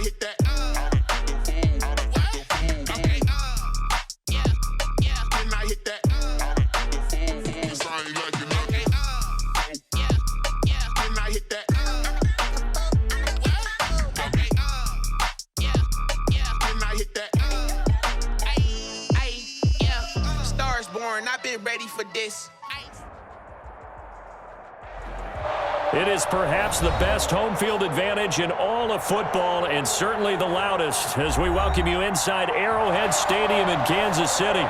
hit that? Can I hit that? 'Cause I ain't liking nothing. Can I hit that? Can I hit that? Stars born, I've been ready for this. It is perhaps the best home field advantage in all of football, and certainly the loudest, as we welcome you inside Arrowhead Stadium in Kansas City.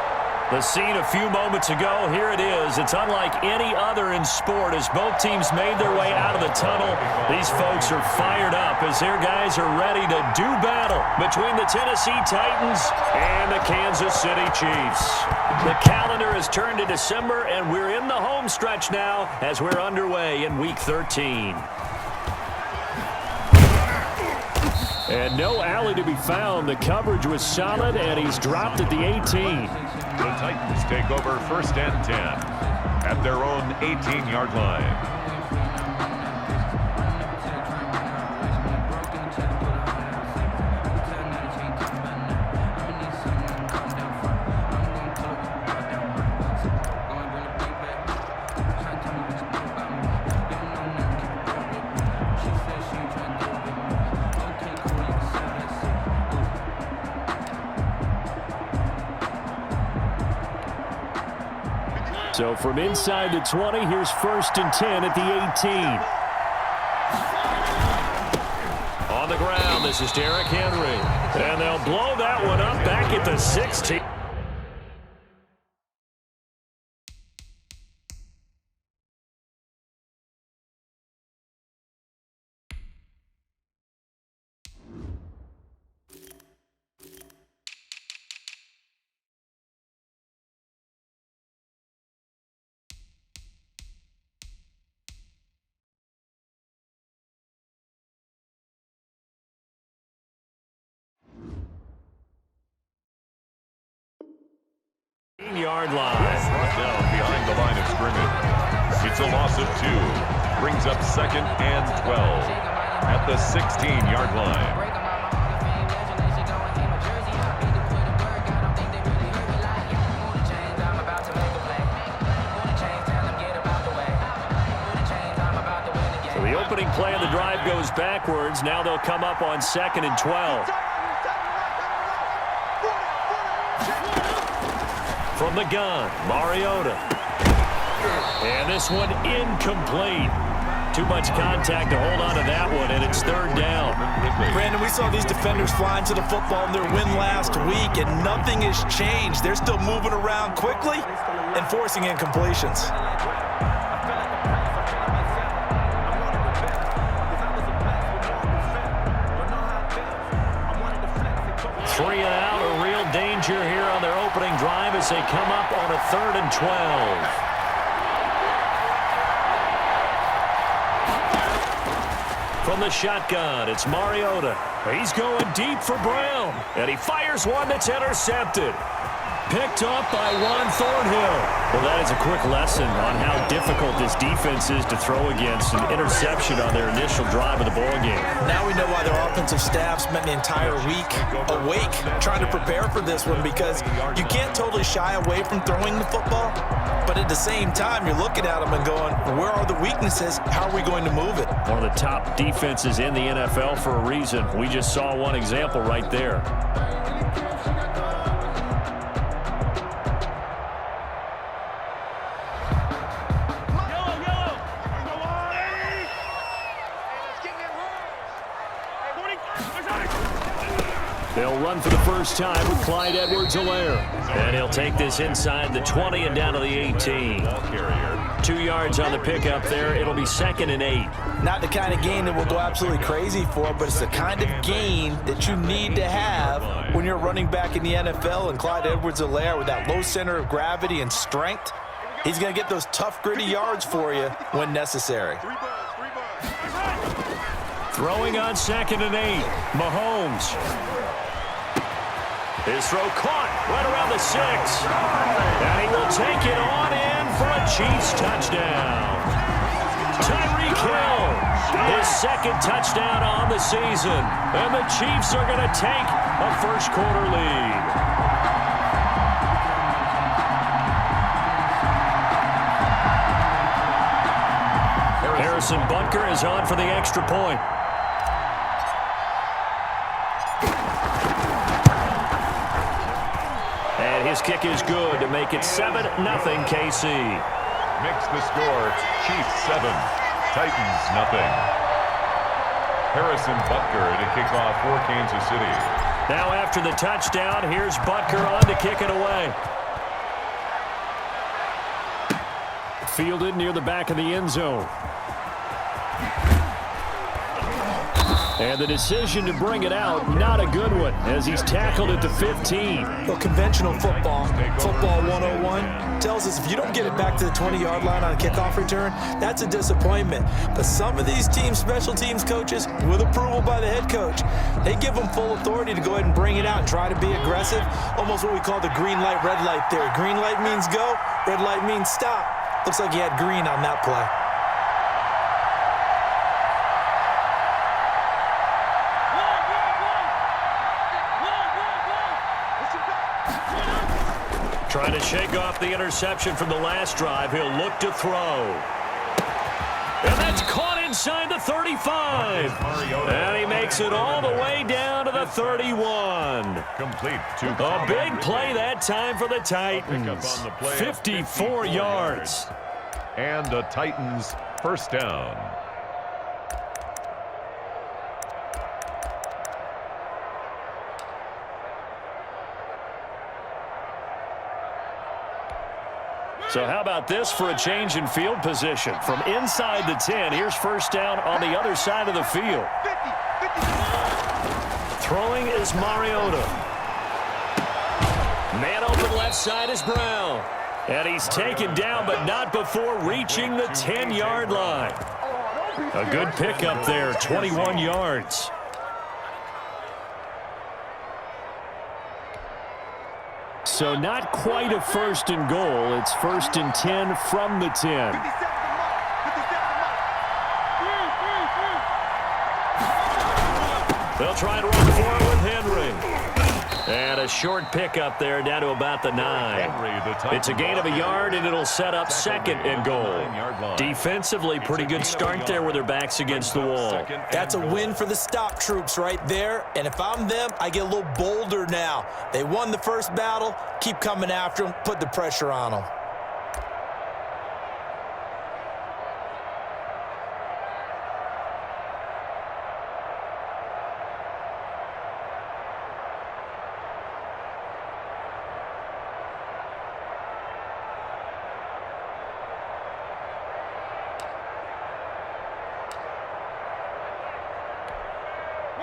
The scene a few moments ago, here it is. It's unlike any other in sport as both teams made their way out of the tunnel. These folks are fired up as their guys are ready to do battle between the Tennessee Titans and the Kansas City Chiefs. The calendar has turned to December, and we're in the home stretch now as we're underway in Week 13. And no alley to be found. The coverage was solid, and he's dropped at the 18. The Titans take over 1st and 10 at their own 18-yard line. So from inside the 20, here's 1st and 10 at the 18. On the ground, this is Derrick Henry. And they'll blow that one up back at the 16. Yard line. Brought down behind the line of scrimmage. It's a loss of 2. Brings up 2nd and 12 at the 16-yard line. So the opening play of the drive goes backwards. Now they'll come up on 2nd and 12. From the gun, Mariota. And this one incomplete. Too much contact to hold on to that one, and it's 3rd down. Brandon, we saw these defenders flying to the football in their win last week, and nothing has changed. They're still moving around quickly and forcing incompletions. 3 and out, a real danger here on their opening drive as they come up on a 3rd and 12. From the shotgun, it's Mariota. He's going deep for Brown, and he fires one that's intercepted. Picked up by Juan Thornhill. Well, that is a quick lesson on how difficult this defense is to throw against. An interception on their initial drive of the ballgame. Now we know why their offensive staff spent the entire week awake trying to prepare for this one, because you can't totally shy away from throwing the football, but at the same time, you're looking at them and going, where are the weaknesses? How are we going to move it? One of the top defenses in the NFL for a reason. We just saw one example right there. They'll run for the first time with Clyde Edwards-Helaire. And he'll take this inside the 20 and down to the 18. 2 yards on the pickup there. It'll be 2nd and 8. Not the kind of gain that we'll go absolutely crazy for, but it's the kind of gain that you need to have when you're running back in the NFL. And Clyde Edwards-Helaire, with that low center of gravity and strength, he's going to get those tough, gritty yards for you when necessary. Throwing on 2nd and 8. Mahomes. His throw caught right around the 6. And he will take it on in for a Chiefs touchdown. Tyreek Hill, his 2nd second touchdown on the season. And the Chiefs are going to take a first-quarter lead. Harrison Butker is on for the extra point. And his kick is good to make it 7-0 KC. Makes the score Chiefs 7, Titans nothing. Harrison Butker to kick off for Kansas City. Now after the touchdown, here's Butker on to kick it away. Fielded near the back of the end zone. And the decision to bring it out, not a good one, as he's tackled at the 15. Well, conventional football 101, tells us if you don't get it back to the 20-yard line on a kickoff return, that's a disappointment. But some of these teams, special teams coaches, with approval by the head coach, they give them full authority to go ahead and bring it out and try to be aggressive, almost what we call the green light, red light theory. Green light means go, red light means stop. Looks like he had green on that play. Trying to shake off the interception from the last drive. He'll look to throw. And that's caught inside the 35. And he makes it all the way down to the 31. Complete to A big play that time for the Titans. 54 yards. And the Titans first down. So how about this for a change in field position? From inside the 10, here's first down on the other side of the field. Throwing is Mariota. Man open left side is Brown. And he's taken down, but not before reaching the 10-yard line. A good pickup there, 21 yards. So not quite a first and goal. It's first and 10 from the 10. They'll try and run for it with Henry. And a short pickup there down to about the 9. It's a gain of a yard, and it'll set up second and goal. Defensively, pretty good start there with their backs against the wall. That's a win for the stop troops right there. And if I'm them, I get a little bolder now. They won the first battle. Keep coming after them. Put the pressure on them.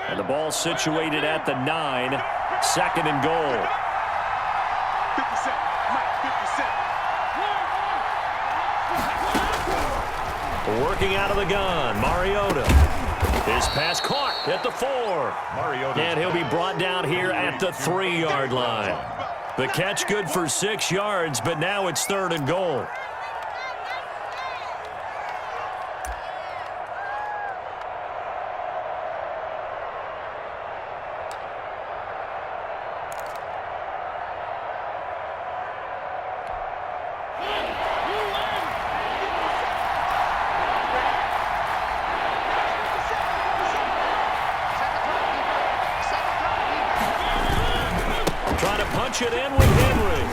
And the ball situated at the 9, second and goal. 50 Working out of the gun, Mariota. His pass caught at the 4. And he'll be brought down here at the 3-yard line. The catch good for 6 yards, but now it's third and goal. Punch it in with Henry.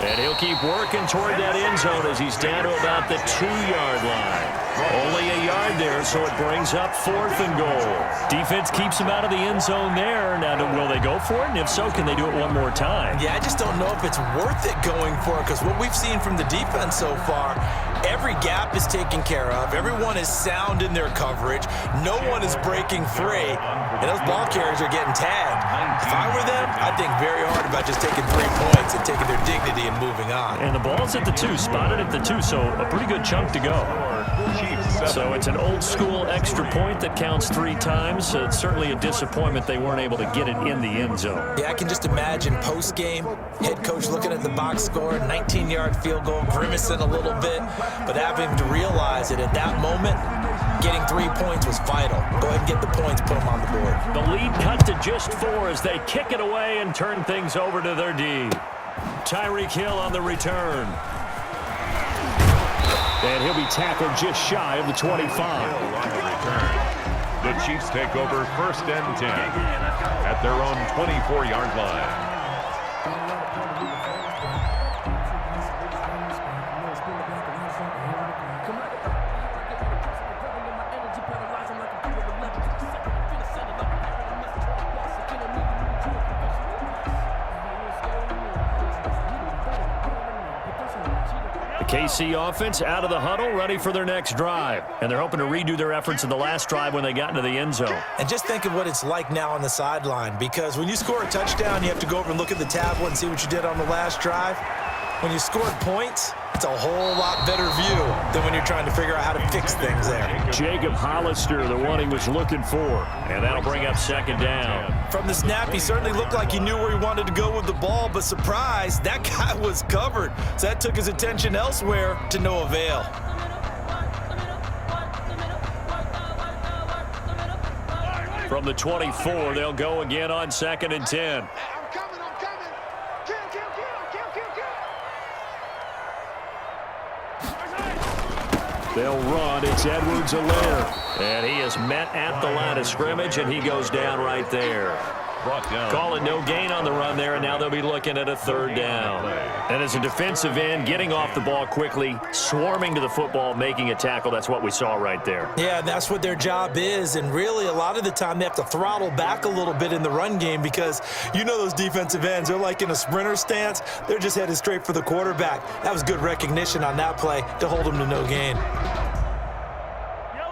And he'll keep working toward that end zone as he's down to about the 2-yard line. Only a yard there, so it brings up fourth and goal. Defense keeps him out of the end zone there. Now, will they go for it? And if so, can they do it one more time? Yeah, I just don't know if it's worth it going for it, because what we've seen from the defense so far, every gap is taken care of. Everyone is sound in their coverage. No one is breaking free. And those ball carriers are getting tagged. If I were them, I'd think very hard about just taking 3 points and taking their dignity and moving on. And the ball's at the 2, spotted at the 2, so a pretty good chunk to go. So it's an old-school extra point that counts 3 times. It's certainly a disappointment they weren't able to get it in the end zone. Yeah, I can just imagine post-game, head coach looking at the box score, 19-yard field goal, grimacing a little bit, but having to realize that at that moment, Getting 3 points was vital. Go ahead and get the points, put them on the board. The lead cut to just 4 as they kick it away and turn things over to their D. Tyreek Hill on the return. And he'll be tackled just shy of the 25. Hill on the return. The Chiefs take over 1st and 10 at their own 24-yard line. KC offense out of the huddle, ready for their next drive. And they're hoping to redo their efforts in the last drive when they got into the end zone. And just think of what it's like now on the sideline, because when you score a touchdown, you have to go over and look at the tablet and see what you did on the last drive. When you scored points, it's a whole lot better view than when you're trying to figure out how to fix things there. Jacob Hollister, the one he was looking for. And that'll bring up 2nd down. From the snap, he certainly looked like he knew where he wanted to go with the ball, but surprise, that guy was covered. So that took his attention elsewhere to no avail. From the 24, they'll go again on 2nd and 10. I'm coming. Kill. They'll run. It's Edwards-Helaire. And he is met at the line of scrimmage, and he goes down right there. Brought down. Call it no gain on the run there, and now they'll be looking at a 3rd down. And as a defensive end, getting off the ball quickly, swarming to the football, making a tackle, that's what we saw right there. Yeah, and that's what their job is, and really a lot of the time they have to throttle back a little bit in the run game because you know those defensive ends, they're like in a sprinter stance. They're just headed straight for the quarterback. That was good recognition on that play to hold them to no gain.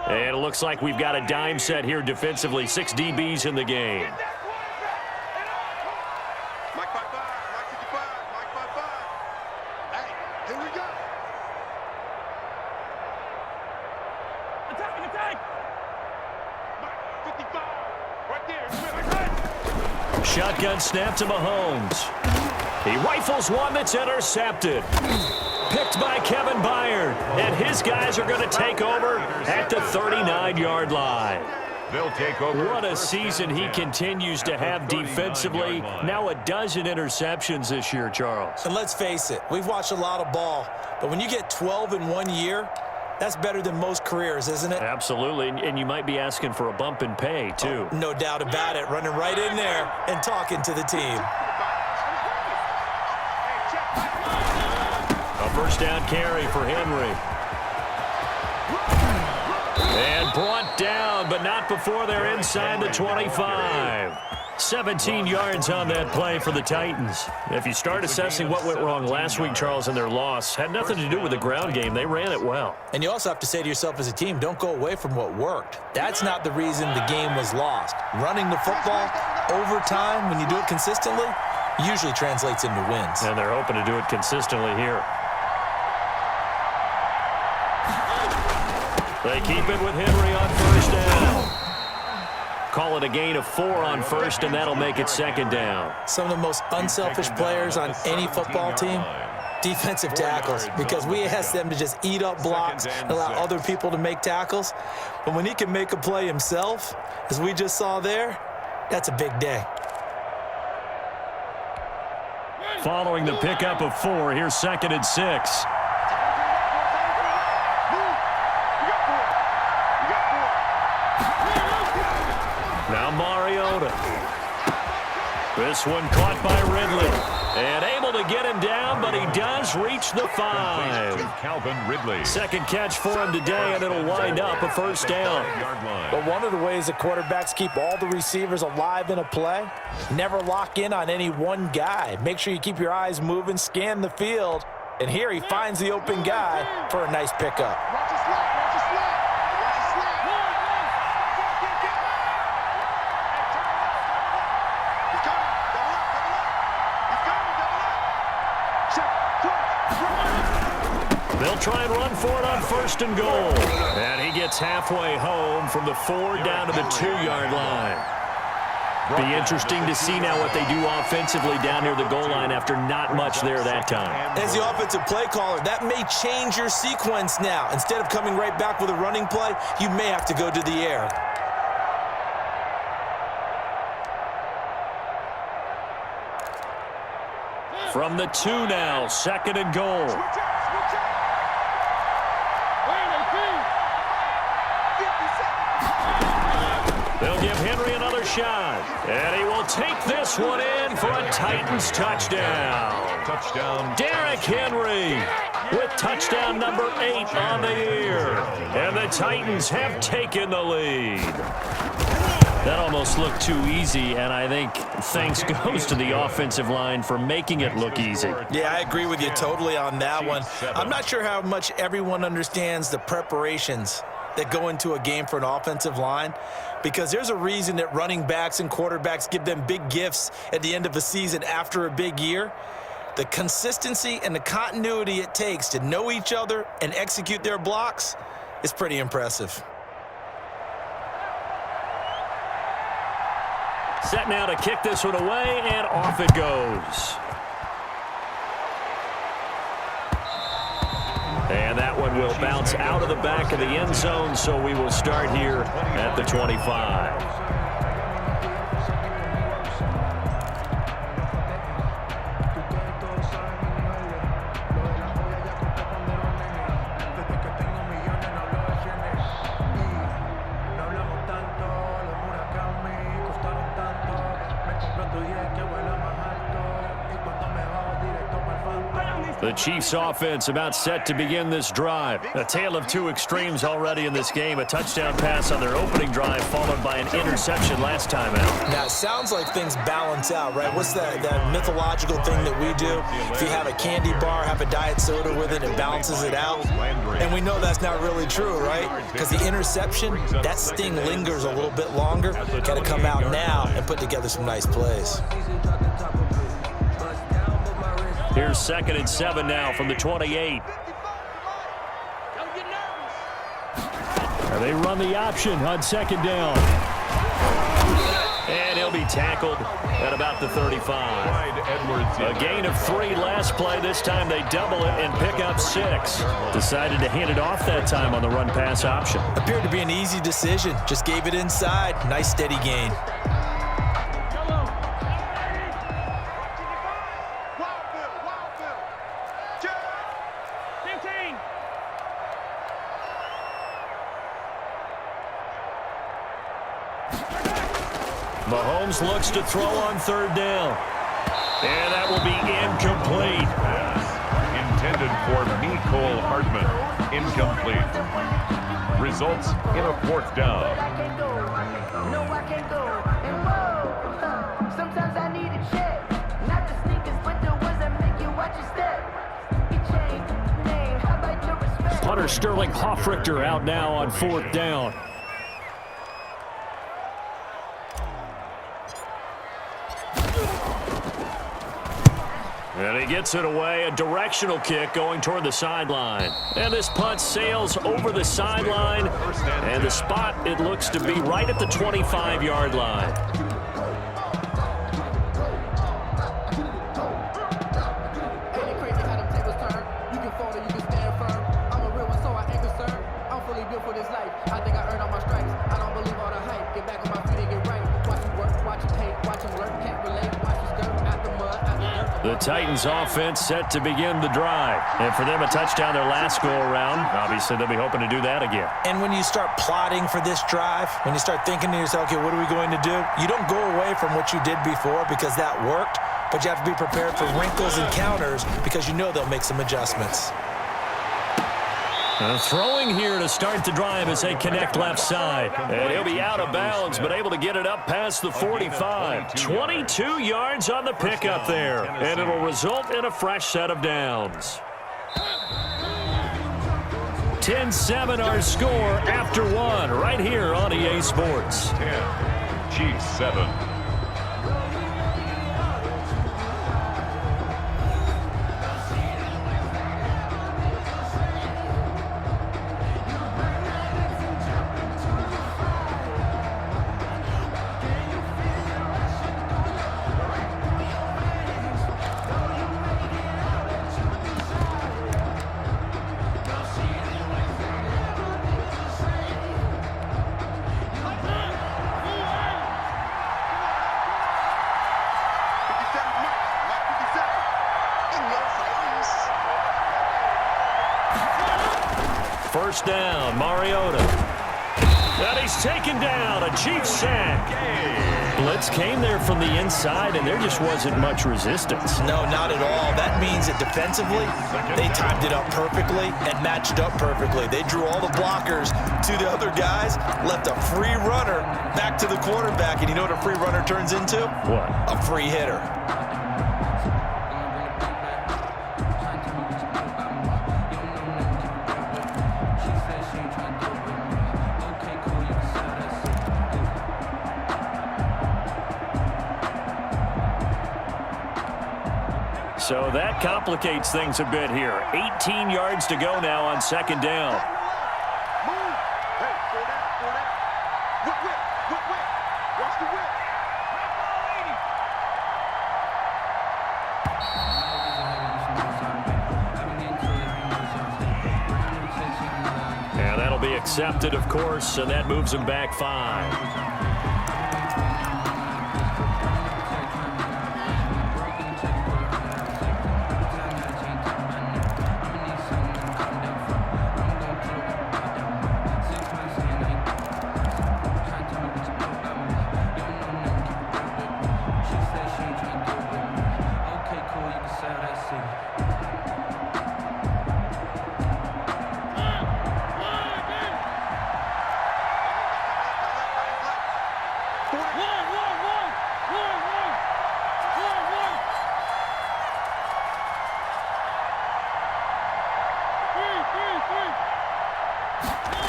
And it looks like we've got a dime set here defensively. 6 DBs in the game. Mike 55, Mike 55, Mike 55. Hey, here we go. Attack. Mike 55, right there. Shotgun snap to Mahomes. He rifles one that's intercepted. Picked by Kevin Byard. And his guys are going to take over at the 39-yard line. They'll take over. What a season he continues to have defensively. Now a dozen interceptions this year, Charles. And let's face it, we've watched a lot of ball, but when you get 12 in 1 year, that's better than most careers, isn't it? Absolutely, and you might be asking for a bump in pay, too. Oh, no doubt about it. Running right in there and talking to the team. A 1st down carry for Henry. And brought down, but not before they're inside the 25. 17 yards on that play for the Titans. If you start assessing what went wrong last week, Charles, in their loss, had nothing to do with the ground game. They ran it well. And you also have to say to yourself as a team, don't go away from what worked. That's not the reason the game was lost. Running the football over time, when you do it consistently, usually translates into wins. And they're hoping to do it consistently here. They keep it with Henry on 1st down. Call it a gain of 4 on 1st, and that'll make it 2nd down. Some of the most unselfish players on any football team, defensive tackles, because we ask them to just eat up blocks and allow other people to make tackles. But when he can make a play himself, as we just saw there, that's a big day. Following the pickup of 4, here's 2nd and 6. Now Mariota. This one caught by Ridley. And able to get him down, but he does reach the 5. Calvin Ridley. 2nd catch for him today, and it'll wind up a 1st down. But one of the ways that quarterbacks keep all the receivers alive in a play, never lock in on any one guy. Make sure you keep your eyes moving, scan the field, and here he finds the open guy for a nice pickup. They'll try and run for it on 1st and goal. And he gets halfway home from the 4 down to the 2-yard line. Be interesting to see now what they do offensively down near the goal line after not much there that time. As the offensive play caller, that may change your sequence now. Instead of coming right back with a running play, you may have to go to the air. From the 2 now, 2nd and goal. They'll give Henry another shot. And he will take this one in for a Titans touchdown. Touchdown. Derrick Henry with touchdown number 8 on the year. And the Titans have taken the lead. That almost looked too easy, and I think thanks goes to the offensive line for making it look easy. Yeah, I agree with you totally on that one. I'm not sure how much everyone understands the preparations that go into a game for an offensive line, because there's a reason that running backs and quarterbacks give them big gifts at the end of a season after a big year. The consistency and the continuity it takes to know each other and execute their blocks is pretty impressive. Set now to kick this one away, and off it goes. And that one will bounce out of the back of the end zone, so we will start here at the 25. The Chiefs offense about set to begin this drive. A tale of two extremes already in this game. A touchdown pass on their opening drive followed by an interception last time out. Now, it sounds like things balance out, right? What's that mythological thing that we do? If you have a candy bar, have a diet soda with it, it balances it out. And we know that's not really true, right? Because the interception, that sting lingers a little bit longer. Got to come out now and put together some nice plays. Here's 2nd and 7 now from the 28. And they run the option on 2nd down. And he'll be tackled at about the 35. A gain of 3 last play. This time they double it and pick up 6. Decided to hand it off that time on the run-pass option. Appeared to be an easy decision. Just gave it inside. Nice steady gain. Mahomes looks to throw on 3rd down. And that will be incomplete. Intended for Mecole Hardman. Incomplete. Results in a 4th down. Sometimes I need a check. Not the sneakers, but the ones that make you watch your step. You change the name. How about your respect? Hunter Sterling Hoffrichter out now on 4th down. And he gets it away, a directional kick going toward the sideline. And this punt sails over the sideline, and the spot, it looks to be right at the 25-yard line. The Titans offense set to begin the drive. And for them, a touchdown their last go-around. Obviously, they'll be hoping to do that again. And when you start plotting for this drive, when you start thinking to yourself, okay, what are we going to do? You don't go away from what you did before because that worked, but you have to be prepared for wrinkles and counters because you know they'll make some adjustments. Throwing here to start the drive as they connect left side. And he'll be out of bounds, but able to get it up past the 45. 22 yards on the pickup there. And it'll result in a fresh set of downs. 10-7 our score after 1 right here on EA Sports. 10, Chiefs 7. first down. Mariota. And he's taken down. A Chiefs sack. Blitz came there from the inside, and there just wasn't much resistance. No, not at all. That means that defensively, they timed it up perfectly and matched up perfectly. They drew all the blockers to the other guys, left a free runner back to the quarterback, and you know what a free runner turns into? What? A free hitter. So that complicates things a bit here. 18 yards to go now on second down. And that'll be accepted, of course, and that moves him back 5.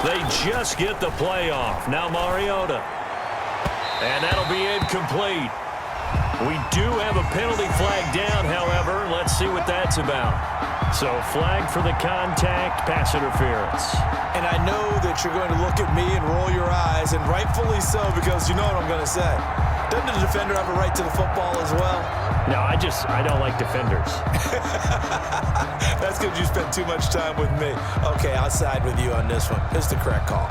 They just get the play off. Now Mariota. And that'll be incomplete. We do have a penalty flag down, however. Let's see what that's about. So flag for the contact, pass interference. And I know that you're going to look at me and roll your eyes, and rightfully so, because you know what I'm going to say. Doesn't the defender have a right to the football as well? No, I don't like defenders. That's because you spend too much time with me. Okay, I'll side with you on this one. It's the correct call.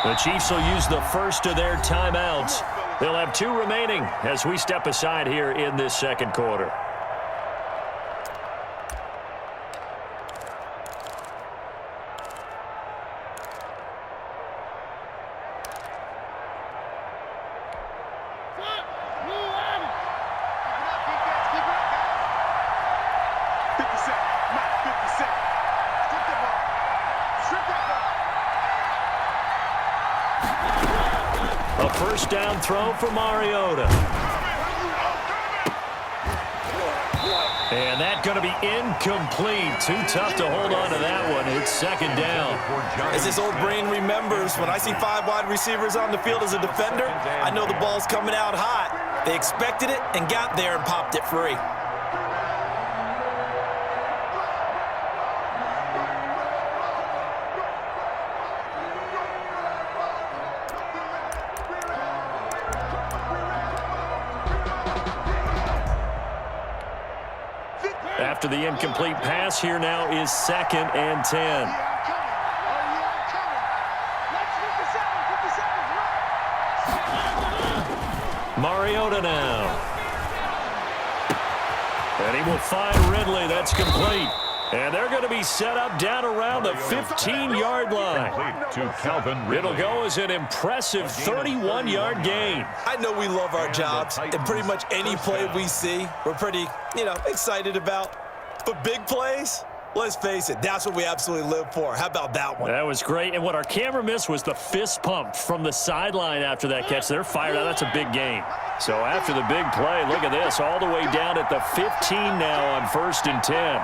The Chiefs will use the first of their timeouts. They'll have 2 remaining as we step aside here in this second quarter. A first down throw for Mariota. And that's going to be incomplete. Too tough to hold on to that one. It's second down. As this old brain remembers, when I see 5 wide receivers on the field as a defender, I know the ball's coming out hot. They expected it and got there and popped it free. After the incomplete pass, here now is 2nd and 10. Mariota now. And he will find Ridley. That's complete. And they're going to be set up down around the 15-yard line. To Calvin Ridley. It'll go as an impressive 31-yard gain. I know we love our jobs, and pretty much any play we see, we're pretty, excited about. But big plays, let's face it, that's what we absolutely live for. How about that one? That was great. And what our camera missed was the fist pump from the sideline after that catch. They're fired out. That's a big gain. So after the big play, look at this, all the way down at the 15 now on 1st and 10.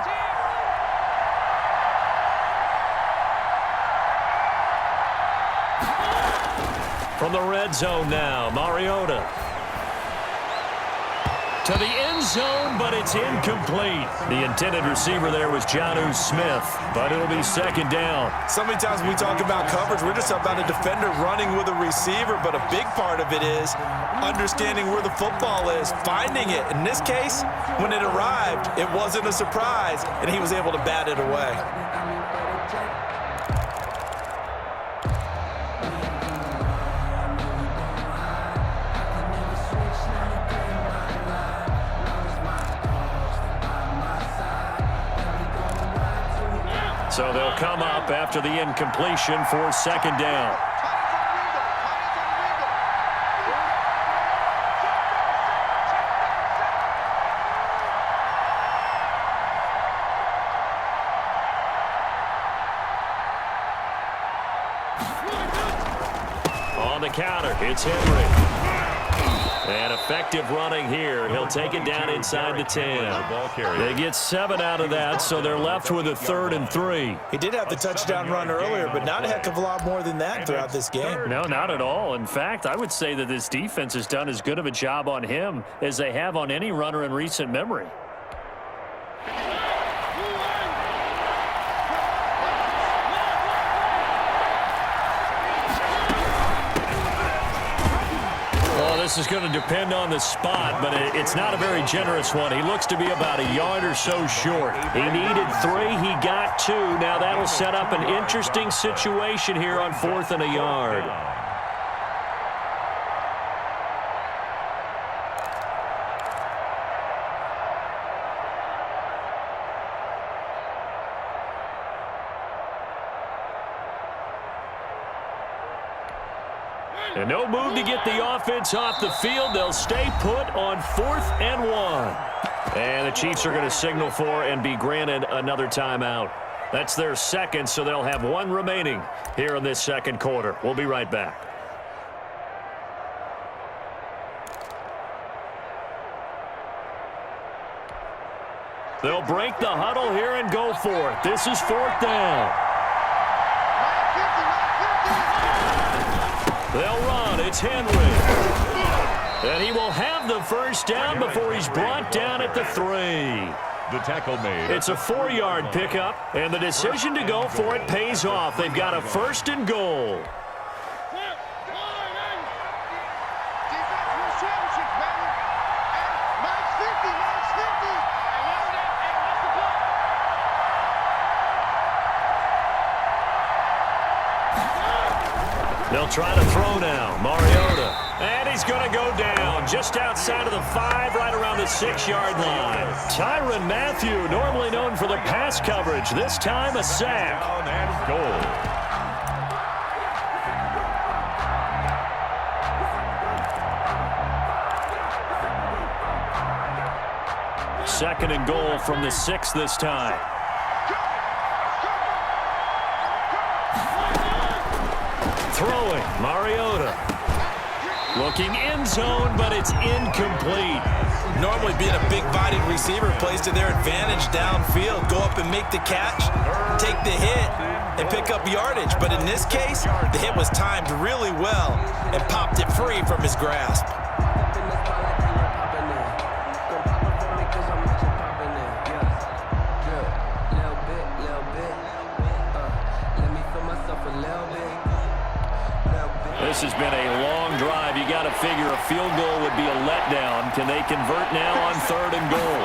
From the red zone now, Mariota. To the end zone, but it's incomplete. The intended receiver there was Jonnu Smith, but it'll be second down. So many times when we talk about coverage, we're just about a defender running with a receiver, but a big part of it is understanding where the football is, finding it. In this case, when it arrived, it wasn't a surprise, and he was able to bat it away. So they'll come up after the incompletion for second down. On the counter, it's Henry. And effective running here. He'll take it down inside the 10. They get 7 out of that, so they're left with a 3rd and 3. He did have the touchdown run earlier, but not a heck of a lot more than that throughout this game. No, not at all. In fact, I would say that this defense has done as good of a job on him as they have on any runner in recent memory. This is going to depend on the spot, but it's not a very generous one. He looks to be about a yard or so short. He needed 3. He got 2. Now that'll set up an interesting situation here on 4th and a yard. And no move to get the offense off the field. They'll stay put on 4th and 1. And the Chiefs are going to signal for and be granted another timeout. That's their second, so they'll have 1 remaining here in this second quarter. We'll be right back. They'll break the huddle here and go for it. This is 4th down. They'll run. It's Henry. And he will have the first down before he's brought down at the 3. The tackle made. It's a 4-yard pickup, and the decision to go for it pays off. They've got a 1st and goal. They'll try to throw now. Mariota. And he's going to go down just outside of the 5, right around the 6-yard line. Tyrann Mathieu, normally known for the pass coverage, this time a sack. Down and goal. Second and goal from the 6 this time. Throwing, Mariota. Looking end zone, but it's incomplete. Normally being a big-bodied receiver plays to their advantage downfield. Go up and make the catch, take the hit, and pick up yardage. But in this case, the hit was timed really well and popped it free from his grasp. This has been a long drive. You got to figure a field goal would be a letdown. Can they convert now on 3rd and goal?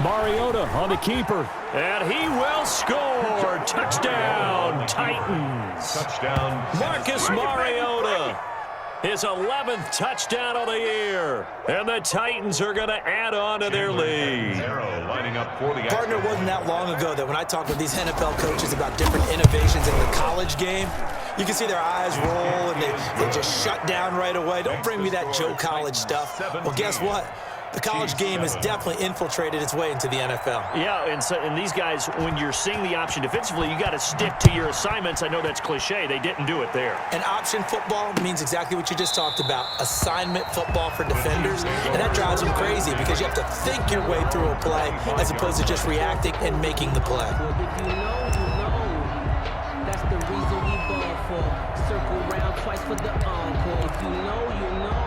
Mariota on the keeper. And he will score. Touchdown, Titans. Touchdown. Marcus Mariota. His 11th touchdown of the year. And the Titans are going to add on to their lead. Lining up for the Partner, it wasn't that long ago that when I talked with these NFL coaches about different innovations in the college game, you can see their eyes roll and they just shut down right away. Don't bring me that Joe College stuff. Well, guess what? The college game has definitely infiltrated its way into the NFL. Yeah, and these guys, when you're seeing the option defensively, you got to stick to your assignments. I know that's cliche. They didn't do it there. And option football means exactly what you just talked about, assignment football for defenders. And that drives them crazy because you have to think your way through a play as opposed to just reacting and making the play. If you know, that's the reason we ball for. Circle round twice for the encore. If you know, you know.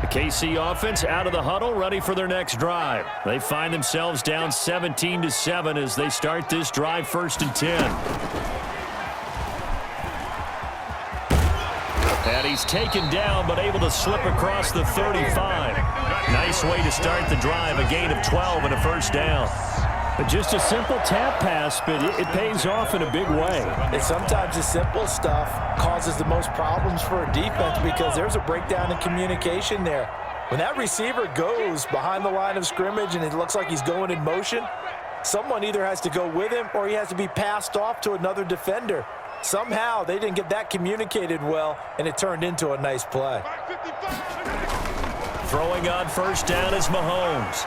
KC offense out of the huddle, ready for their next drive. They find themselves down 17-7 as they start this drive, 1st and 10. And he's taken down, but able to slip across the 35. Nice way to start the drive, a gain of 12 and a 1st down. Just a simple tap pass, but it pays off in a big way. And sometimes the simple stuff causes the most problems for a defense because there's a breakdown in communication there. When that receiver goes behind the line of scrimmage and it looks like he's going in motion, someone either has to go with him or he has to be passed off to another defender. Somehow they didn't get that communicated well, and it turned into a nice play. Throwing on 1st down is Mahomes.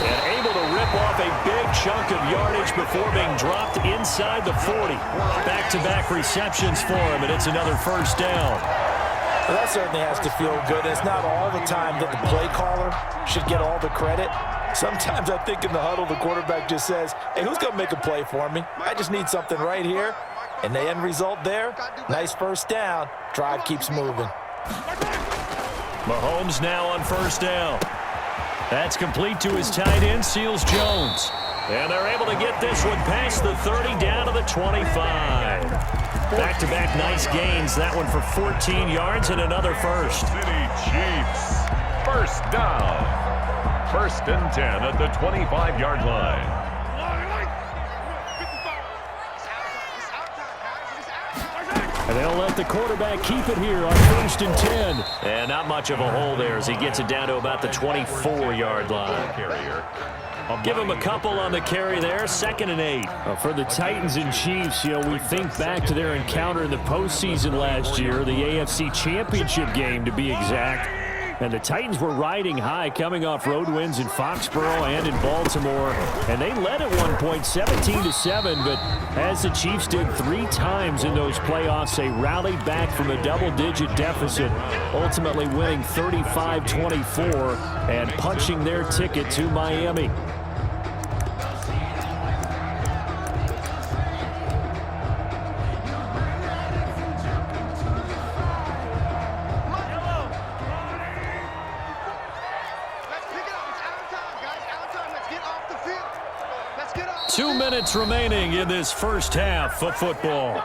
And able to rip off a big chunk of yardage before being dropped inside the 40. Back-to-back receptions for him, and it's another 1st down. Well, that certainly has to feel good. It's not all the time that the play caller should get all the credit. Sometimes I think in the huddle, the quarterback just says, hey, who's going to make a play for me? I just need something right here. And the end result there, nice 1st down. Drive keeps moving. Mahomes now on 1st down. That's complete to his tight end, Seals Jones. And they're able to get this one past the 30 down to the 25. Back-to-back nice gains. That one for 14 yards and another 1st. City Chiefs. 1st down. 1st and 10 at the 25-yard line. And they'll let the quarterback keep it here on 1st and 10. And not much of a hole there as he gets it down to about the 24-yard line. Give him a couple on the carry there, 2nd and 8. For the Titans and Chiefs, we think back to their encounter in the postseason last year, the AFC Championship game to be exact. And the Titans were riding high, coming off road wins in Foxborough and in Baltimore. And they led at one point 17-7, but as the Chiefs did 3 times in those playoffs, they rallied back from a double-digit deficit, ultimately winning 35-24 and punching their ticket to Miami. Two minutes remaining in this 1st half of football.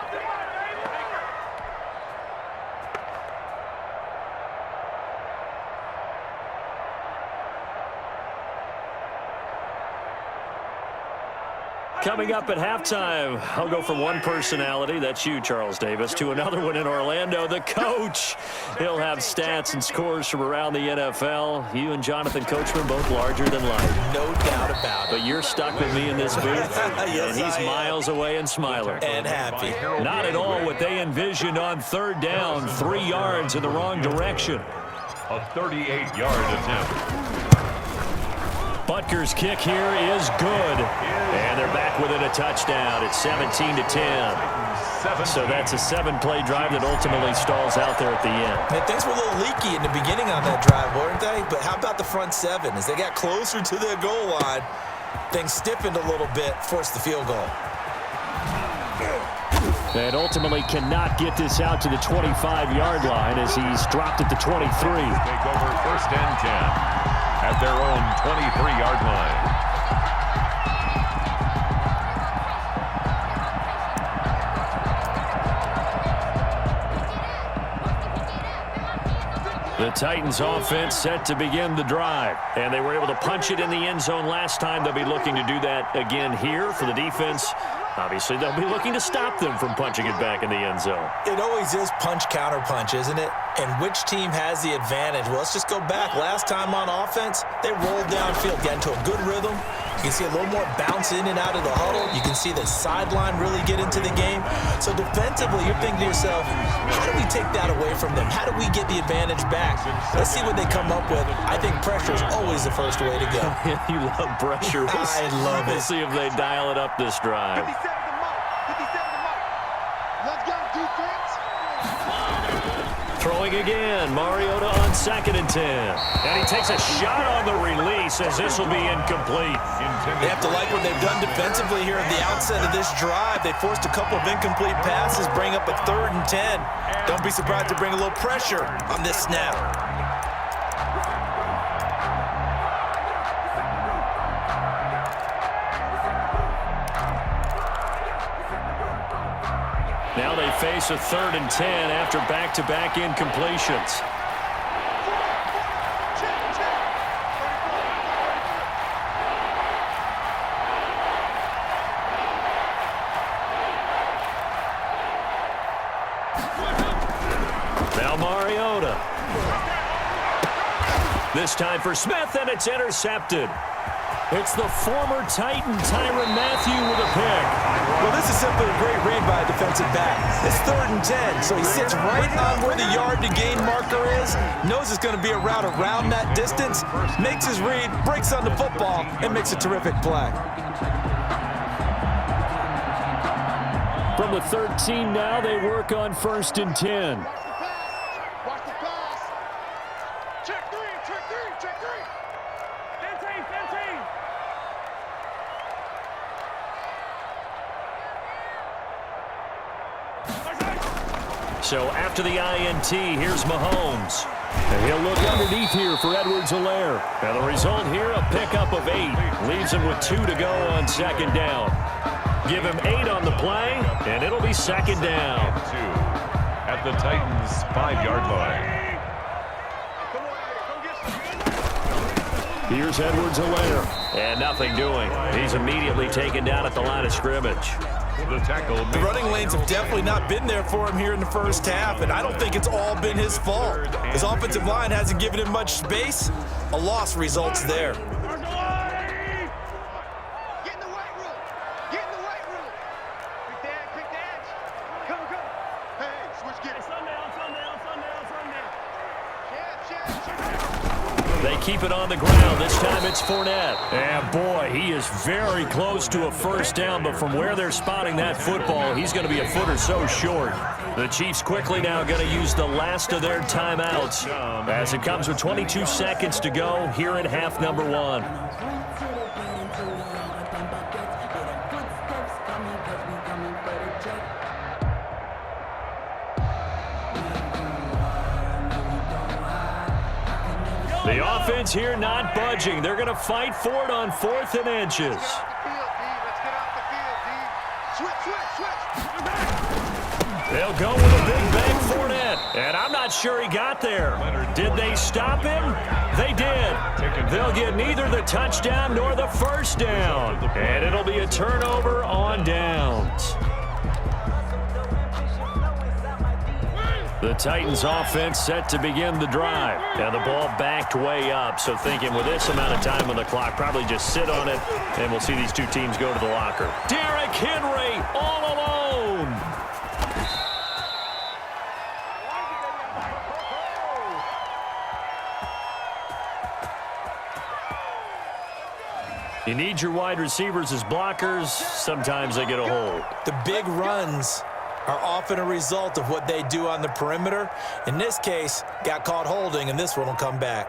Coming up at halftime, I'll go from one personality, that's you, Charles Davis, to another one in Orlando, the coach. He'll have stats and scores from around the NFL. You and Jonathan Coachman both larger than life. No doubt about it. But you're stuck with me in this booth, yes, and he's miles away and smiling. And happy. Not at all what they envisioned on 3rd down, 3 yards in the wrong direction. A 38-yard attempt. Butker's kick here is good. And they're back within a touchdown. It's 17-10. So that's a 7-play drive that ultimately stalls out there at the end. And things were a little leaky in the beginning on that drive, weren't they? But how about the front 7? As they got closer to their goal line, things stiffened a little bit, forced the field goal. And ultimately cannot get this out to the 25-yard line as he's dropped at the 23. Take over 1st and 10 at their own 23-yard line. The Titans offense set to begin the drive. And they were able to punch it in the end zone last time. They'll be looking to do that again here for the defense. Obviously, they'll be looking to stop them from punching it back in the end zone. It always is punch-counter-punch, isn't it? And which team has the advantage? Well, let's just go back. Last time on offense, they rolled downfield, got into a good rhythm. You can see a little more bounce in and out of the huddle. You can see the sideline really get into the game. So defensively, you're thinking to yourself, how do we take that away from them? How do we get the advantage back? Let's see what they come up with. I think pressure is always the first way to go. You love pressure. I love it. We'll see if they dial it up this drive. 57 to mark. 57 to mark. Let's go, defense. Throwing again, Mariota on 2nd and 10. And he takes a shot on the release as this will be incomplete. They have to like what they've done defensively here at the outset of this drive. They forced a couple of incomplete passes, bring up a 3rd and 10. Don't be surprised to bring a little pressure on this snap. Now they face a 3rd and 10 after back-to-back incompletions. Now Mariota. This time for Smith, and it's intercepted. It's the former Titan Tyrann Mathieu with a pick. Well, this is simply a great read by a defensive back. It's 3rd and 10, so he sits right on where the yard-to-gain marker is, knows it's going to be a route around that distance, makes his read, breaks on the football, and makes a terrific play. From the 13 now, they work on 1st and 10. Watch the pass. Check three, check three, check three. 15, 15. So after the INT, here's Mahomes. And he'll look underneath here for Edwards-Helaire. And the result here, a pickup of 8. Leaves him with 2 to go on 2nd down. Give him 8 on the play, and it'll be 2nd down. 2 at the Titans' 5-yard line. Here's Edwards-Helaire. And nothing doing. He's immediately taken down at the line of scrimmage. The tackle. The running lanes have definitely not been there for him here in the first half, and I don't think it's all been his fault. His offensive line hasn't given him much space. A loss results there. Get in the white room. Get in the white room. Quick dash. Come. Hey, switch gears. Sundown. They keep it on the ground. This time it's Fournette. And boy, he is very close to a 1st down, but from where they're spotting that football, he's going to be a foot or so short. The Chiefs quickly now going to use the last of their timeouts as it comes with 22 seconds to go here at half number 1. The offense here not budging. They're going to fight for it on 4th and inches. Let's get off the field, D. Switch. They'll go with a big bang Fournette. And I'm not sure he got there. Did they stop him? They did. They'll get neither the touchdown nor the 1st down. And it'll be a turnover on downs. The Titans offense set to begin the drive. And the ball backed way up. So thinking with this amount of time on the clock, probably just sit on it, and we'll see these two teams go to the locker. Derrick Henry all alone. You need your wide receivers as blockers. Sometimes they get a hold. The big runs are often a result of what they do on the perimeter. In this case, got caught holding, and this one will come back.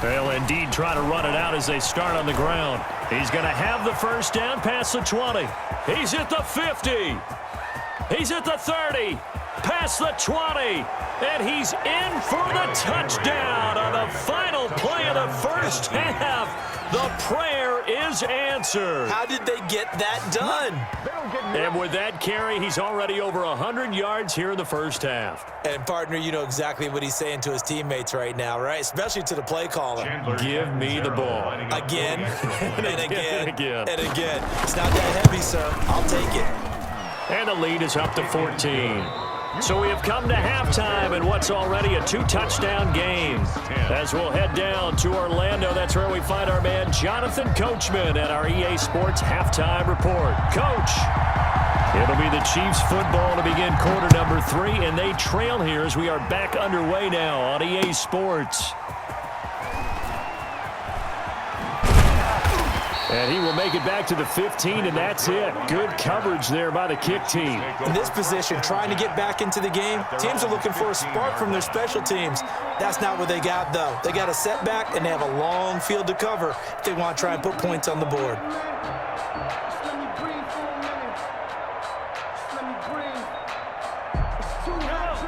They'll indeed try to run it out as they start on the ground. He's going to have the 1st down past the 20. He's at the 50. He's at the 30. Past the 20. And he's in for the touchdown on the final play of the first half. The prayer is answered. How did they get that done? And with that carry, he's already over 100 yards here in the first half. And, partner, you know exactly what he's saying to his teammates right now, right? Especially to the play caller. Give me the ball. Again, and again, and again. It's not that heavy, sir. I'll take it. And the lead is up to 14. So we have come to halftime in what's already a 2-touchdown game. As we'll head down to Orlando, that's where we find our man Jonathan Coachman at our EA Sports Halftime Report. Coach, it'll be the Chiefs football to begin quarter number 3, and they trail here as we are back underway now on EA Sports. And he will make it back to the 15, and that's it. Good coverage there by the kick team. In this position, trying to get back into the game, teams are looking for a spark from their special teams. That's not what they got, though. They got a setback, and they have a long field to cover if they want to try and put points on the board.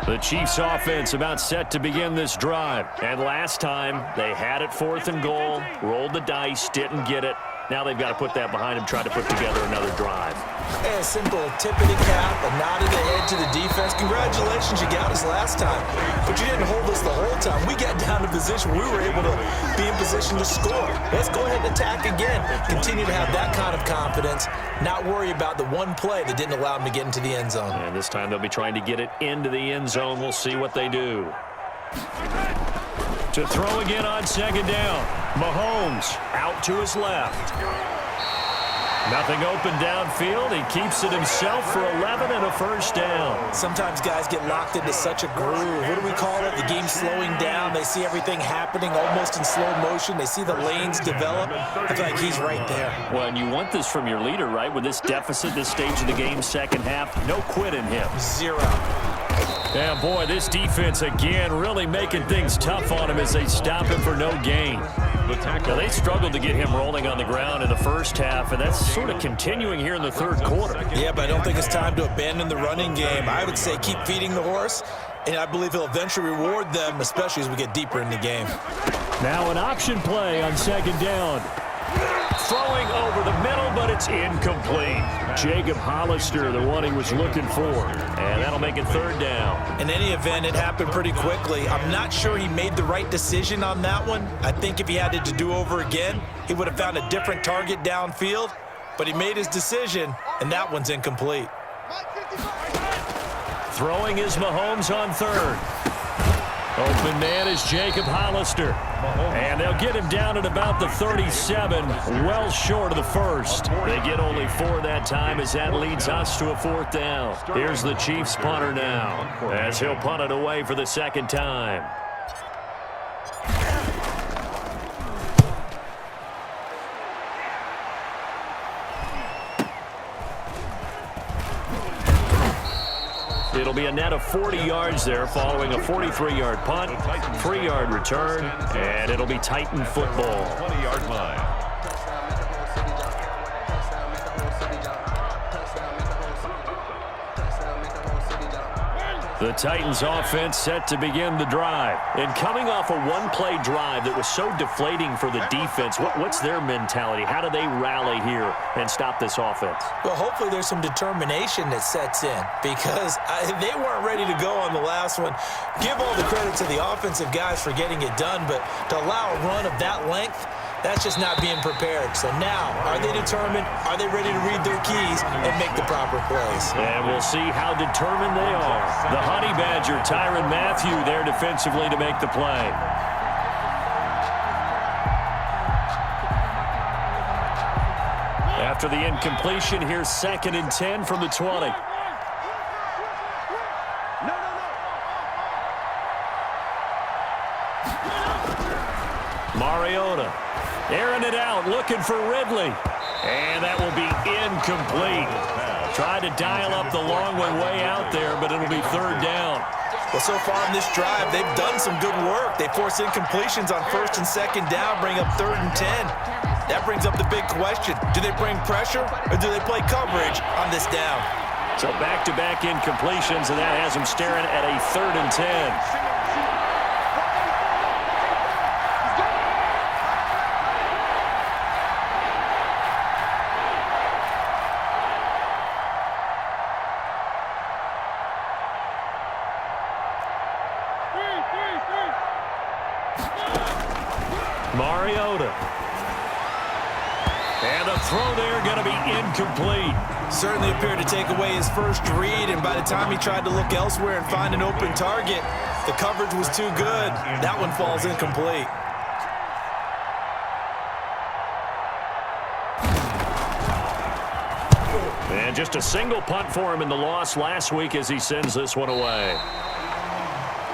The Chiefs offense about set to begin this drive. And last time, they had it 4th and goal, rolled the dice, didn't get it. Now they've got to put that behind them, try to put together another drive. A simple tip of the cap, a nod of the head to the defense. Congratulations, you got us last time. But you didn't hold us the whole time. We got down to position. We were able to be in position to score. Let's go ahead and attack again. Continue to have that kind of confidence. Not worry about the one play that didn't allow them to get into the end zone. And this time they'll be trying to get it into the end zone. We'll see what they do. To throw again on 2nd down. Mahomes out to his left. Nothing open downfield. He keeps it himself for 11 and a 1st down. Sometimes guys get locked into such a groove. What do we call it? The game's slowing down. They see everything happening almost in slow motion. They see the lanes develop. I feel like he's right there. Well, and you want this from your leader, right? With this deficit, this stage of the game, 2nd half, no quit in him. 0. Yeah, boy, this defense again really making things tough on him as they stop him for no gain. Now, they struggled to get him rolling on the ground in the 1st half, and that's sort of continuing here in the 3rd quarter. Yeah, but I don't think it's time to abandon the running game. I would say keep feeding the horse, and I believe he'll eventually reward them, especially as we get deeper in the game. Now an option play on 2nd down. Throwing over the middle, but it's incomplete. Jacob Hollister, the one he was looking for. And that'll make it 3rd down. In any event, it happened pretty quickly. I'm not sure he made the right decision on that one. I think if he had it to do over again, he would have found a different target downfield. But he made his decision, and that one's incomplete. Throwing is Mahomes on 3rd. Open man is Jacob Hollister. And they'll get him down at about the 37, well short of the 1st. They get only 4 that time as that leads us to a 4th down. Here's the Chiefs punter now as he'll punt it away for the 2nd time. It'll be a net of 40 yards there following a 43-yard punt, 3-yard return, and it'll be Titan football. 20-yard line. The Titans offense set to begin the drive. And coming off a one-play drive that was so deflating for the defense, what's their mentality? How do they rally here and stop this offense? Well, hopefully there's some determination that sets in because they weren't ready to go on the last one. Give all the credit to the offensive guys for getting it done, but to allow a run of that length, that's just not being prepared. So now, are they determined? Are they ready to read their keys and make the proper plays? And we'll see how determined they are. The Honey Badger, Tyrann Mathieu, there defensively to make the play. After the incompletion, here's 2nd and 10 from the 20. Mariota airing it out, looking for Ridley. And that will be incomplete. Tried to dial up the long one way out there, but it'll be 3rd down. Well, so far in this drive, they've done some good work. They force incompletions on 1st and 2nd down, bring up 3rd and 10. That brings up the big question. Do they bring pressure or do they play coverage on this down? So back-to-back incompletions, and that has them staring at a 3rd and 10. Mariota. And the throw there going to be incomplete. Certainly appeared to take away his first read, and by the time he tried to look elsewhere and find an open target, the coverage was too good. That one falls incomplete. And just a single punt for him in the loss last week as he sends this one away.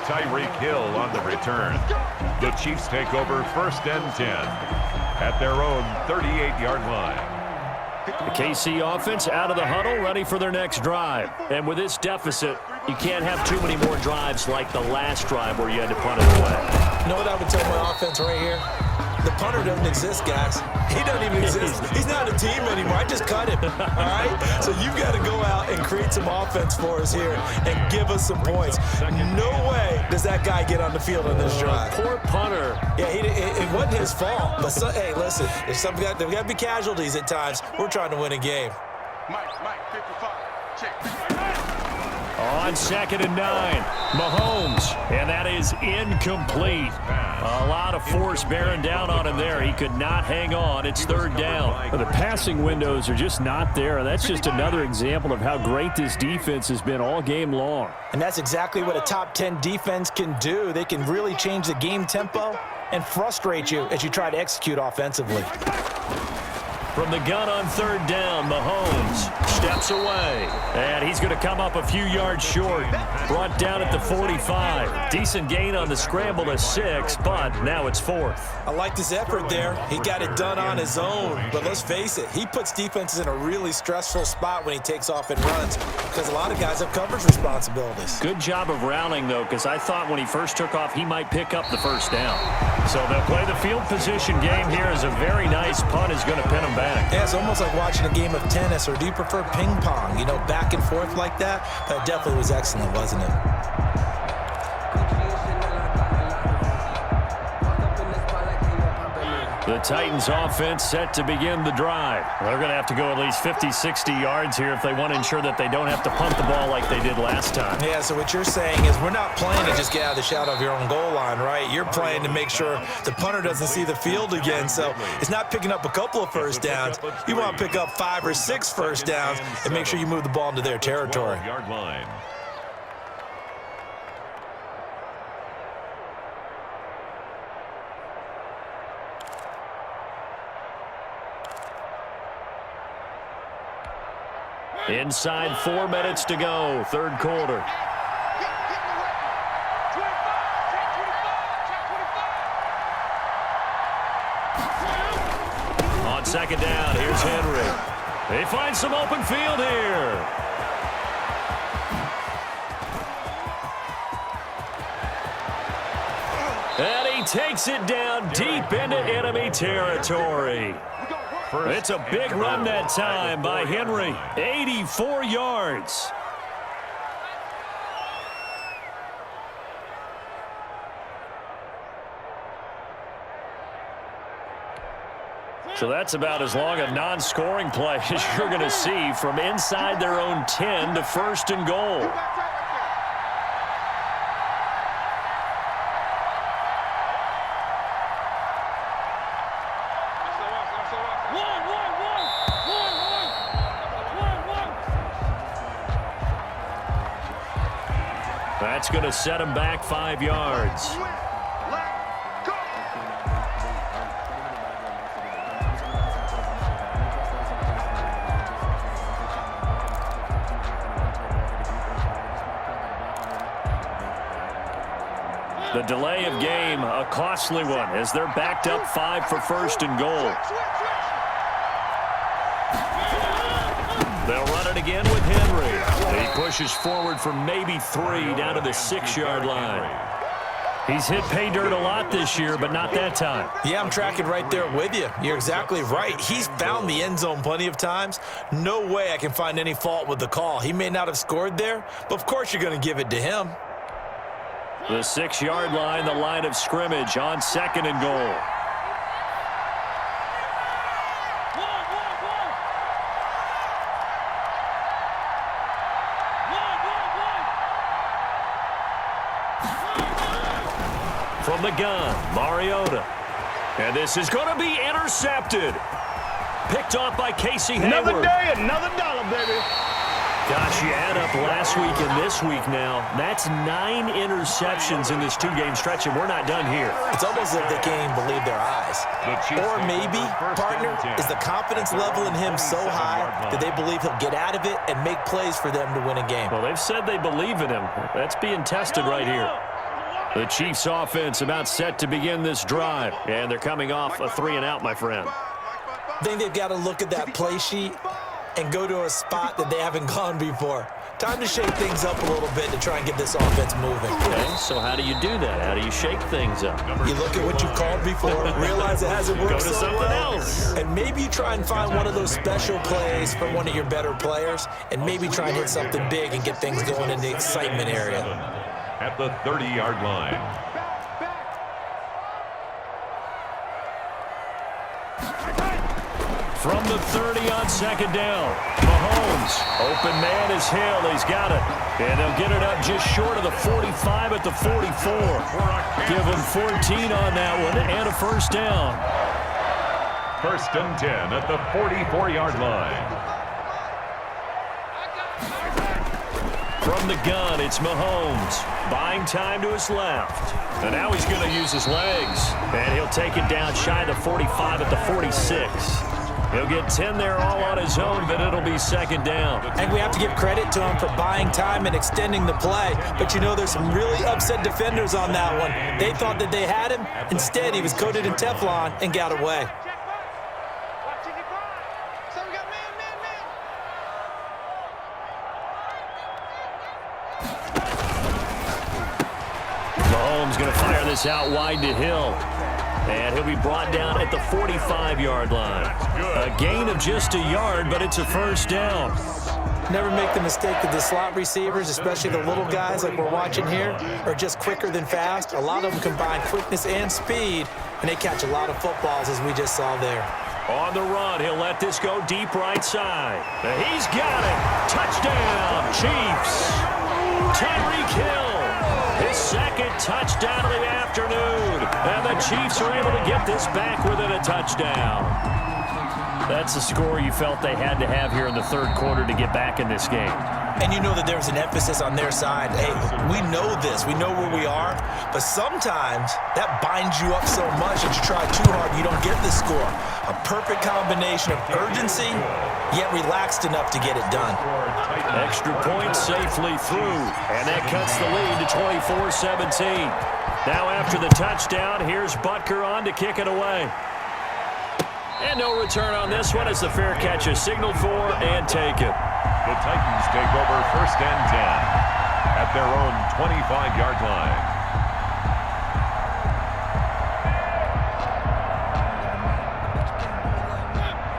Tyreek Hill on the return. The Chiefs take over 1st and 10 at their own 38-yard line. The KC offense out of the huddle, ready for their next drive. And with this deficit, you can't have too many more drives like the last drive where you had to punt it away. You know what I would tell my offense right here? The punter doesn't exist, guys. He doesn't even exist. He's not a team anymore. I just cut him, all right? So you've got to go out and create some offense for us here and give us some points. No way does that guy get on the field in this drive. Poor punter. Yeah, it wasn't his fault. But, hey, listen, there's got to be casualties at times. We're trying to win a game. Mike, 55. Check. On 2nd and 9, Mahomes, and that is incomplete. A lot of force bearing down on him there. He could not hang on. It's 3rd down. Well, the passing windows are just not there. That's just another example of how great this defense has been all game long. And that's exactly what a top 10 defense can do. They can really change the game tempo and frustrate you as you try to execute offensively. From the gun on 3rd down, Mahomes steps away. And he's going to come up a few yards short. Brought down at the 45. Decent gain on the scramble to 6, but now it's 4th. I like this effort there. He got it done on his own. But let's face it, he puts defenses in a really stressful spot when he takes off and runs because a lot of guys have coverage responsibilities. Good job of rallying, though, because I thought when he first took off, he might pick up the 1st down. So they'll play the field position game here as a very nice punt is going to pin him back. Yeah, it's almost like watching a game of tennis, or do you prefer ping pong? You know, back and forth like that? That definitely was excellent, wasn't it? The Titans offense set to begin the drive. They're going to have to go at least 50, 60 yards here if they want to ensure that they don't have to punt the ball like they did last time. Yeah, so what you're saying is we're not playing to just get out of the shadow of your own goal line, right? You're playing to make sure the punter doesn't see the field again. So it's not picking up a couple of 1st downs. You want to pick up 5 or 6 1st downs and make sure you move the ball into their territory. Yard line. Inside 4 minutes to go, 3rd quarter. On 2nd down, here's Henry. They find some open field here. And he takes it down deep into enemy territory. It's a big run that time by Henry. 84 yards. So that's about as long a non-scoring play as you're going to see from inside their own 10 to 1st and goal. That's going to set him back 5 yards. The delay of game, a costly one, as they're backed up 5 for 1st and goal. They'll run it again with Henry. He pushes forward for maybe 3 down to the 6-yard line. He's hit pay dirt a lot this year, but not that time. Yeah, I'm tracking right there with you. You're exactly right. He's found the end zone plenty of times. No way I can find any fault with the call. He may not have scored there, but of course you're going to give it to him. The 6-yard line, the line of scrimmage on 2nd and goal. From the gun, Mariota. And this is going to be intercepted. Picked off by Casey Hayward. Another day, another dollar, baby. Gosh, you add up last week and this week now. That's 9 interceptions in this 2-game stretch, and we're not done here. It's almost as if they can't even believe their eyes. Or maybe, partner, is the confidence level in him so high that they believe he'll get out of it and make plays for them to win a game. Well, they've said they believe in him. That's being tested right here. The Chiefs offense about set to begin this drive, and they're coming off a 3-and-out, my friend. I think they've got to look at that play sheet and go to a spot that they haven't gone before. Time to shake things up a little bit to try and get this offense moving. Okay, so how do you do that? How do you shake things up? You look at what you called before, realize it hasn't worked Go to so something well, else. and maybe you try and find one of those special plays from one of your better players, and maybe try and hit something big and get things going in the excitement area. At the 30-yard line. From the 30 on second down, Mahomes. Open man is Hill. He's got it. And they'll get it up just short of the 45 at the 44. Give him 14 on that one and a first down. 1st and 10 at the 44-yard line. From the gun, it's Mahomes. Buying time to his left. And now he's going to use his legs. And he'll take it down shy of the 45 at the 46. He'll get 10 there all on his own, but it'll be second down. And we have to give credit to him for buying time and extending the play. But you know, there's some really upset defenders on that one. They thought that they had him. Instead, he was coated in Teflon and got away. Mahomes going to fire this out wide to Hill. And he'll be brought down at the 45-yard line. A gain of just a yard, but it's a first down. Never make the mistake that the slot receivers, especially the little guys like we're watching here, are just quicker than fast. A lot of them combine quickness and speed, and they catch a lot of footballs, as we just saw there. On the run, he'll let this go deep right side. He's got it. Touchdown, Chiefs. Tyreek Hill. His second touchdown of the afternoon. And the Chiefs are able to get this back within a touchdown. That's the score you felt they had to have here in the third quarter to get back in this game. And you know that there was an emphasis on their side. Hey, we know this. We know where we are. But sometimes that binds you up so much that you try too hard, you don't get the score. A perfect combination of urgency, yet relaxed enough to get it done. Extra point safely through. And that cuts the lead to 24-17. Now after the touchdown, here's Butker on to kick it away. And no return on this one as the fair catch is signaled for and taken. The Titans take over 1st and 10 at their own 25-yard line.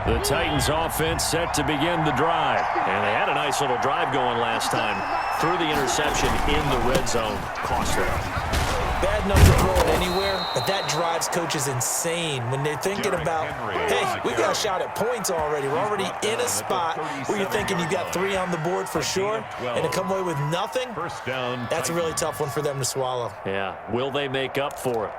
The Titans offense set to begin the drive. And they had a nice little drive going last time. Threw the interception in the red zone. Cost them. Bad enough to throw it anywhere, but that drives coaches insane when they're thinking about, hey, we got a shot at points already. We're already in a spot where you're thinking you got 3 on the board for sure, and to come away with nothing, that's a really tough one for them to swallow. Yeah, will they make up for it?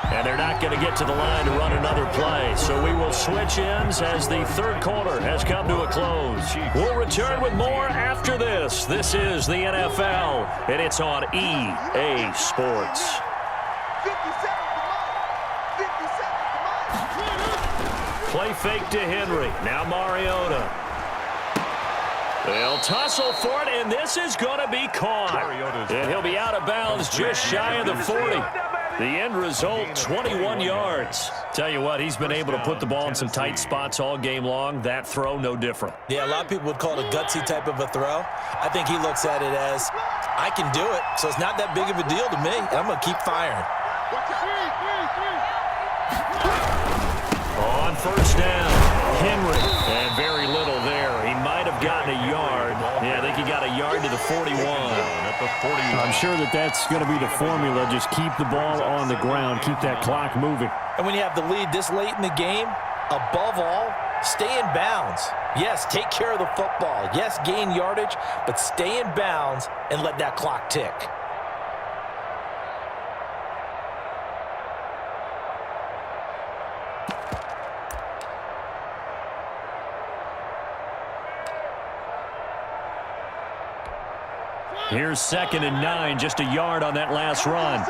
And they're not going to get to the line to run another play. So we will switch ends as the third quarter has come to a close. We'll return with more after this. This is the NFL, and it's on EA Sports. Play fake to Henry. Now Mariota. They'll tussle for it, and this is going to be caught. And he'll be out of bounds just shy of the 40. The end result, 21 yards. Tell you what, he's been able to put the ball in some tight spots all game long. That throw, no different. Yeah, a lot of people would call it a gutsy type of a throw. I think he looks at it as, I can do it, so it's not that big of a deal to me. I'm going to keep firing. On first down, Henry. And very little there. He might have gotten a yard. Yeah, I think he got a yard to the 41. I'm sure that's going to be the formula. Just keep the ball on the ground. Keep that clock moving. And when you have the lead this late in the game, above all, stay in bounds. Yes, take care of the football. Yes, gain yardage, but stay in bounds and let that clock tick. Here's 2nd and 9, just a yard on that last run.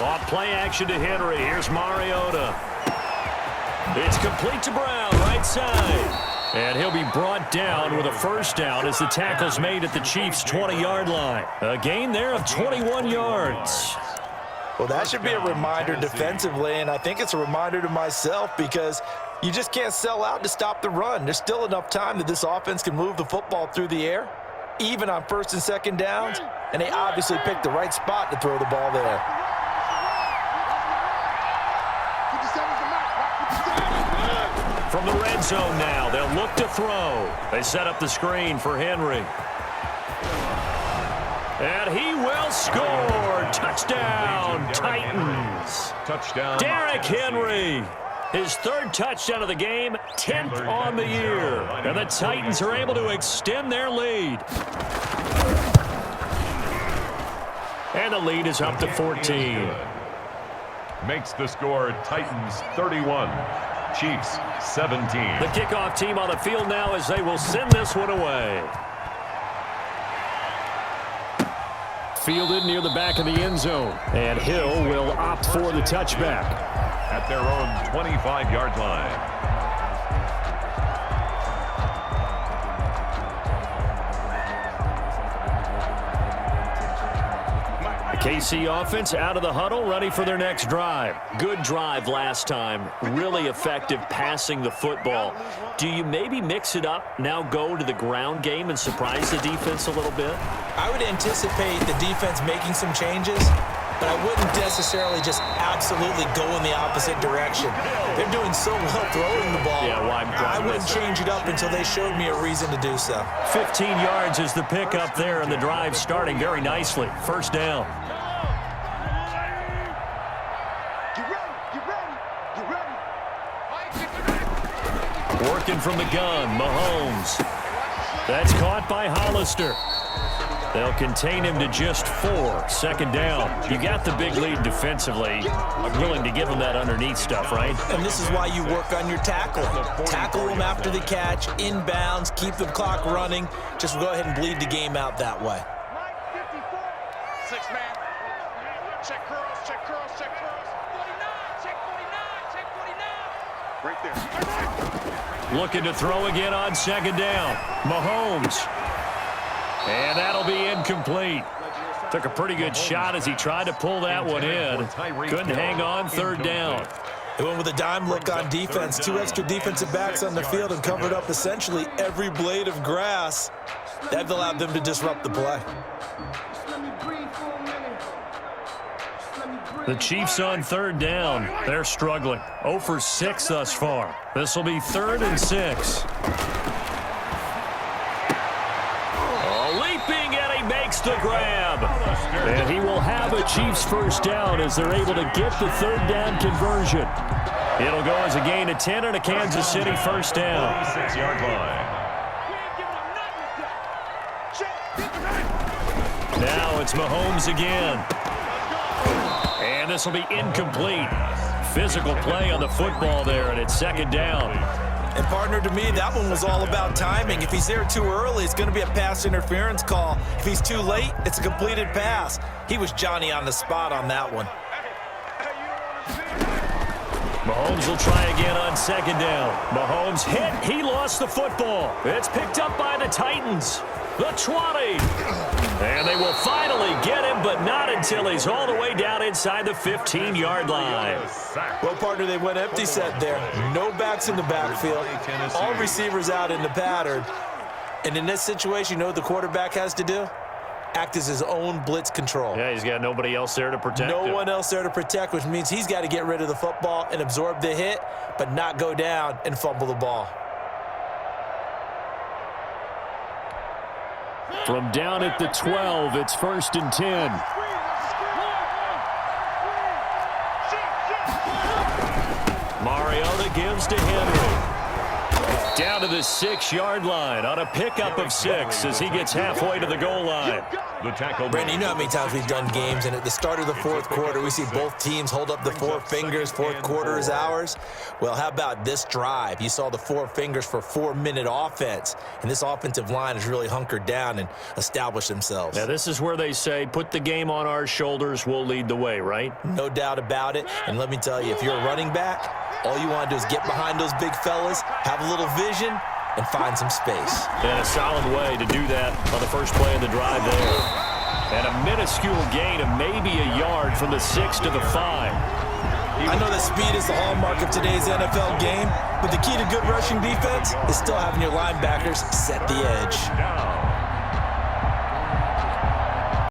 Off play action to Henry. Here's Mariota. It's complete to Brown, right side. And he'll be brought down with a first down as the tackle's made at the Chiefs' 20-yard line. A gain there of 21 yards. Well, that should be a reminder defensively, and I think it's a reminder to myself because you just can't sell out to stop the run. There's still enough time that this offense can move the football through the air, even on first and second downs, and they obviously picked the right spot to throw the ball there. From the red zone now, they'll look to throw. They set up the screen for Henry. And he will score. Touchdown, Titans. Touchdown. Derrick Henry. His third touchdown of the game, 10th on the year. And the Titans are able to extend their lead. And the lead is up to 14. Makes the score Titans 31. Chiefs 17. The kickoff team on the field now as they will send this one away. Fielded near the back of the end zone. And Hill will opt for the touchback. At their own 25-yard line. KC offense out of the huddle, ready for their next drive. Good drive last time. Really effective passing the football. Do you maybe mix it up, now go to the ground game and surprise the defense a little bit? I would anticipate the defense making some changes, but I wouldn't necessarily just absolutely go in the opposite direction. They're doing so well throwing the ball. Yeah, well, I wouldn't change it up until they showed me a reason to do so. 15 yards is the pickup there, and the drive starting very nicely. First down. Working from the gun, Mahomes. That's caught by Hollister. They'll contain him to just 4. Second down. You got the big lead defensively. I'm willing to give him that underneath stuff, right? And this is why you work on your tackling. Tackle them after the catch, inbounds, keep the clock running. Just go ahead and bleed the game out that way. 6 man. Check curls, check curls, check curls. 49, check 49, check 49. Right there. Looking to throw again on second down. Mahomes. And that'll be incomplete. Took a pretty good shot as he tried to pull that one in. Couldn't hang on third down. They went with a dime look on defense. 2 extra defensive backs on the field and covered up essentially every blade of grass. That allowed them to disrupt the play. The Chiefs on third down. They're struggling. 0 for 6 thus far. This will be 3rd and 6. Leaping, and he makes the grab. And he will have a Chiefs first down as they're able to get the third down conversion. It'll go as a gain of 10 and a Kansas City first down. 36-yard line. Now it's Mahomes again. And this will be incomplete. Physical play on the football there, and it's second down. And partner, to me, that one was all about timing. If he's there too early, it's going to be a pass interference call. If he's too late, it's a completed pass. He was Johnny on the spot on that one. Mahomes will try again on second down. Mahomes hit. He lost the football. It's picked up by the Titans. The 20. And they will finally get him, but not until he's all the way down inside the 15-yard line. Well, partner, they went empty set there. No backs in the backfield. All receivers out in the pattern. And in this situation, you know what the quarterback has to do? Act as his own blitz control. Yeah, he's got nobody else there to protect him. No one else there to protect, which means he's got to get rid of the football and absorb the hit, but not go down and fumble the ball. From down at the 12, it's 1st and 10. Mariota gives to Henry. Down to the 6-yard line on a pickup of 6 as he gets halfway to the goal line. The tackle. Brandon, you know how many times we've done games, and at the start of the fourth quarter, we see both teams hold up the 4 fingers. Fourth quarter is ours. Well, how about this drive? You saw the 4 fingers for 4-minute offense, and this offensive line has really hunkered down and established themselves. Now, this is where they say, put the game on our shoulders, we'll lead the way, right? No doubt about it. And let me tell you, if you're a running back, all you want to do is get behind those big fellas, have a little vision, and find some space. And a solid way to do that on the first play of the drive there. And a minuscule gain of maybe a yard from the 6 to the 5. I know that speed is the hallmark of today's NFL game, but the key to good rushing defense is still having your linebackers set the edge.